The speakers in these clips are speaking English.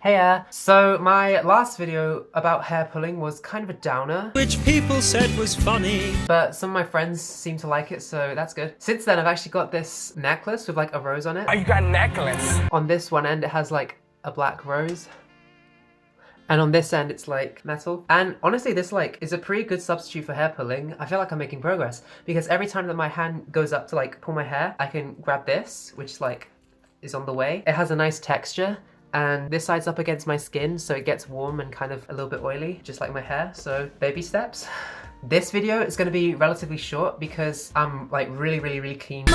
Heya! So my last video about hair pulling was kind of a downer, which people said was funny, but some of my friends seem to like it, so that's good. Since then I've actually got this necklace with like a rose on it. Oh, you got a necklace? On this one end it has like a black rose. And on this end it's like metal. And honestly this like is a pretty good substitute for hair pulling. I feel like I'm making progress because every time that my hand goes up to like pull my hair, I can grab this, which like is on the way. It has a nice texture. And this side's up against my skin, so it gets warm and kind of a little bit oily, just like my hair, so baby steps. This video is going to be relatively short because I'm like really keen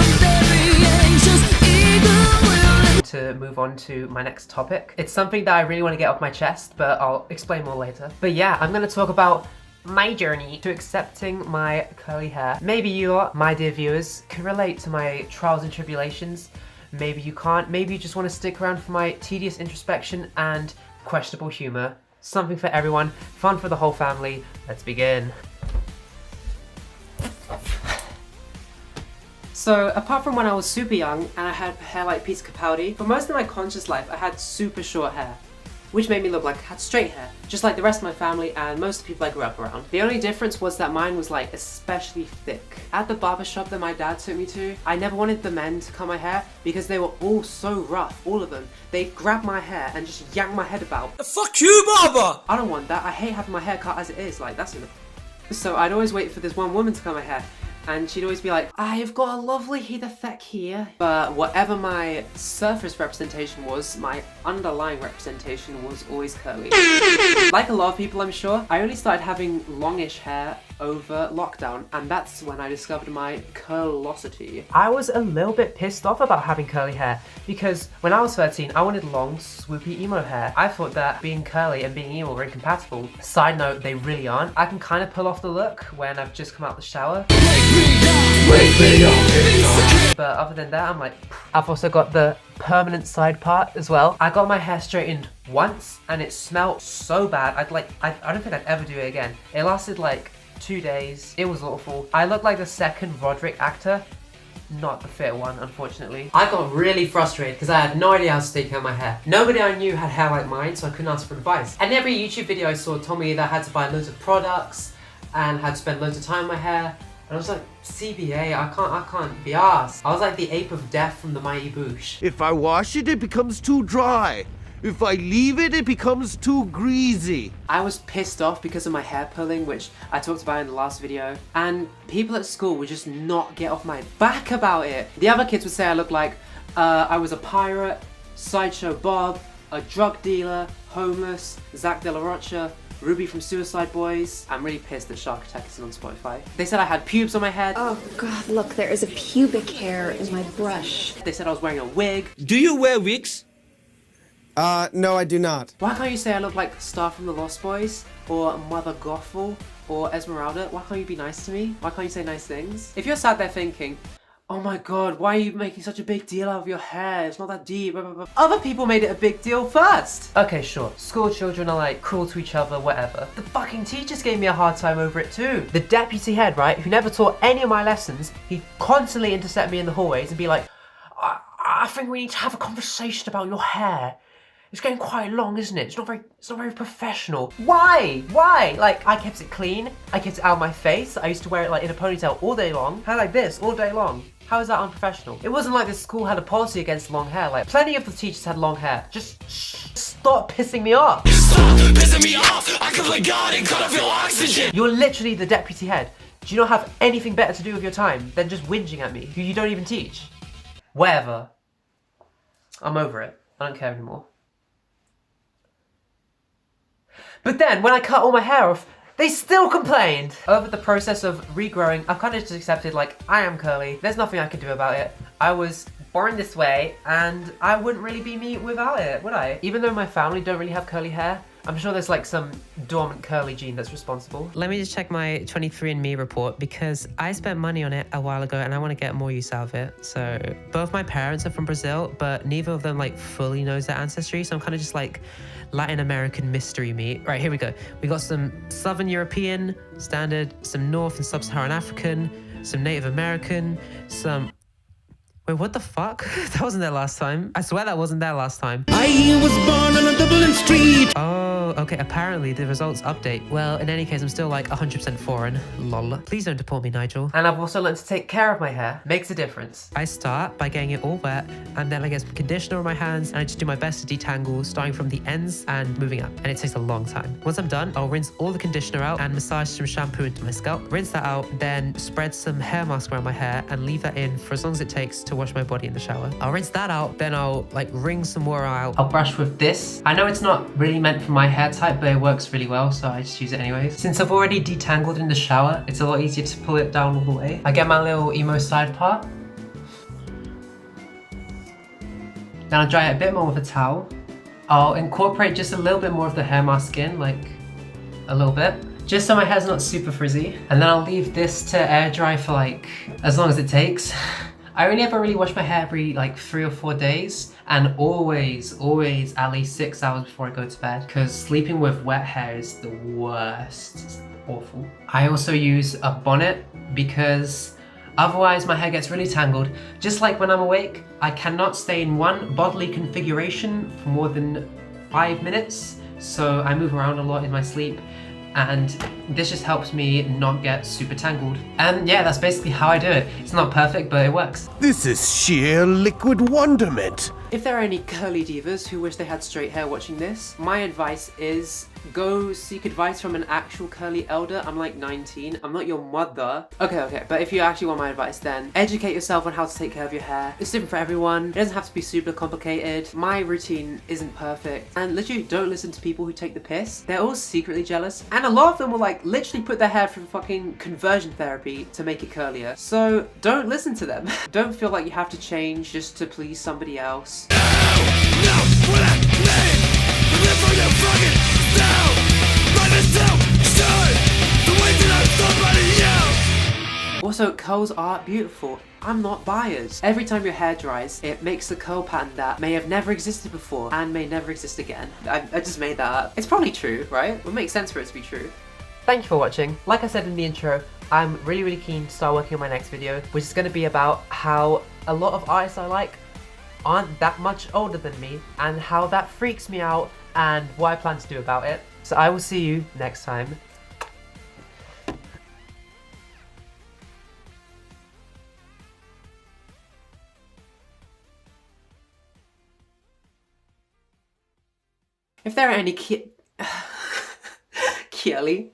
to move on to my next topic. It's something that I really want to get off my chest, but I'll explain more later. But yeah, I'm going to talk about my journey to accepting my curly hair. Maybe you lot, my dear viewers, can relate to my trials and tribulations. Maybe you can't. Maybe you just want to stick around for my tedious introspection and questionable humour. Something for everyone, fun for the whole family. Let's begin. So, apart from when I was super young and I had hair like Peter Capaldi, for most of my conscious life I had super short hair, which made me look like I had straight hair, just like the rest of my family and most of the people I grew up around. The only difference was that mine was like especially thick. At the barbershop that my dad took me to, I never wanted the men to cut my hair because they were all so rough, all of them. They'd grab my hair and just yank my head about. Fuck you, barber! I don't want that. I hate having my hair cut as it is, like that's enough. So I'd always wait for this one woman to cut my hair. And she'd always be like, I've got a lovely heat effect here. But whatever my surface representation was, my underlying representation was always curly. Like a lot of people, I'm sure, I only started having longish hair over lockdown, and that's when I discovered my curlosity. I was a little bit pissed off about having curly hair because when I was 13, I wanted long, swoopy emo hair. I thought that being curly and being emo were incompatible. Side note, they really aren't. I can kind of pull off the look when I've just come out the shower. But other than that, I'm like, I've also got the permanent side part as well. I got my hair straightened once and it smelled so bad. I don't think I'd ever do it again. It lasted like 2 days. It was awful. I looked like the second Roderick actor, not the fit one, unfortunately. I got really frustrated because I had no idea how to take care of my hair. Nobody I knew had hair like mine, so I couldn't ask for advice. And every YouTube video I saw told me that I had to buy loads of products and had to spend loads of time on my hair. And I was like, CBA, I can't be arsed. I was like the ape of death from the Mighty Boosh. If I wash it, it becomes too dry. If I leave it, it becomes too greasy. I was pissed off because of my hair pulling, which I talked about in the last video. And people at school would just not get off my back about it. The other kids would say I looked like I was a pirate, Sideshow Bob, a drug dealer, homeless, Zach De La Rocha, Ruby from Suicide Boys. I'm really pissed that Shark Attack isn't on Spotify. They said I had pubes on my head. Oh god, look, there is a pubic hair in my brush. They said I was wearing a wig. Do you wear wigs? No, I do not. Why can't you say I look like Star from the Lost Boys? Or Mother Gothel? Or Esmeralda? Why can't you be nice to me? Why can't you say nice things? If you're sat there thinking, oh my god, why are you making such a big deal out of your hair? It's not that deep, blah, blah, blah. Other people made it a big deal first. Okay, sure. School children are like cruel to each other, whatever. The fucking teachers gave me a hard time over it too. The deputy head, right, who never taught any of my lessons, he'd constantly intercept me in the hallways and be like, I think we need to have a conversation about your hair. It's getting quite long, isn't it? It's not very professional. Why? Why? Like, I kept it clean. I kept it out of my face. I used to wear it like in a ponytail all day long. Hair like this all day long. How is that unprofessional? It wasn't like this school had a policy against long hair. Like, plenty of the teachers had long hair. Just stop pissing me off. Stop pissing me off! I can play God and cut off your oxygen! You're literally the deputy head. Do you not have anything better to do with your time than just whinging at me, who you don't even teach? Whatever. I'm over it. I don't care anymore. But then, when I cut all my hair off, they still complained! Over the process of regrowing, I've kind of just accepted, like, I am curly. There's nothing I can do about it. I was born this way, and I wouldn't really be me without it, would I? Even though my family don't really have curly hair, I'm sure there's like some dormant curly gene that's responsible. Let me just check my 23andMe report because I spent money on it a while ago and I want to get more use out of it. So both my parents are from Brazil, but neither of them like fully knows their ancestry. So I'm kind of just like Latin American mystery meat. Right, here we go. We got some Southern European, standard, some North and Sub-Saharan African, some Native American, some... Wait, what the fuck? That wasn't there last time. I swear that wasn't there last time. I was born on a double street. Oh, okay, apparently the results update. Well, in any case, I'm still like 100% foreign. Lol. Please don't deport me, Nigel. And I've also learned to take care of my hair. Makes a difference. I start by getting it all wet, and then I get some conditioner on my hands, and I just do my best to detangle, starting from the ends and moving up. And it takes a long time. Once I'm done, I'll rinse all the conditioner out and massage some shampoo into my scalp. Rinse that out, then spread some hair mask around my hair and leave that in for as long as it takes to wash my body in the shower. I'll rinse that out, then I'll like wring some water out. I'll brush with this. I know it's not really meant for my hair type, but it works really well, so I just use it anyways. Since I've already detangled in the shower, it's a lot easier to pull it down all the way. I get my little emo side part. Then I'll dry it a bit more with a towel. I'll incorporate just a little bit more of the hair mask in, like a little bit, just so my hair's not super frizzy. And then I'll leave this to air dry for like, as long as it takes. I only ever really wash my hair every like 3 or 4 days, and always at least 6 hours before I go to bed, because sleeping with wet hair is the worst. It's awful. I also use a bonnet because otherwise my hair gets really tangled. Just like when I'm awake, I cannot stay in one bodily configuration for more than 5 minutes, so I move around a lot in my sleep, and this just helps me not get super tangled. And yeah, that's basically how I do it. It's not perfect, but it works. This is sheer liquid wonderment. If there are any curly divas who wish they had straight hair watching this, my advice is go seek advice from an actual curly elder. I'm like 19, I'm not your mother. Okay, but if you actually want my advice, then educate yourself on how to take care of your hair. It's different for everyone. It doesn't have to be super complicated. My routine isn't perfect. And literally don't listen to people who take the piss. They're all secretly jealous. And a lot of them will like literally put their hair through fucking conversion therapy to make it curlier. So don't listen to them. Don't feel like you have to change just to please somebody else. Also, curls are beautiful. I'm not biased. Every time your hair dries, it makes a curl pattern that may have never existed before and may never exist again. I just made that up. It's probably true, right? It would make sense for it to be true. Thank you for watching. Like I said in the intro, I'm really keen to start working on my next video, which is going to be about how a lot of artists I like aren't that much older than me, and how that freaks me out and what I plan to do about it. So I will see you next time. If there are any Kieli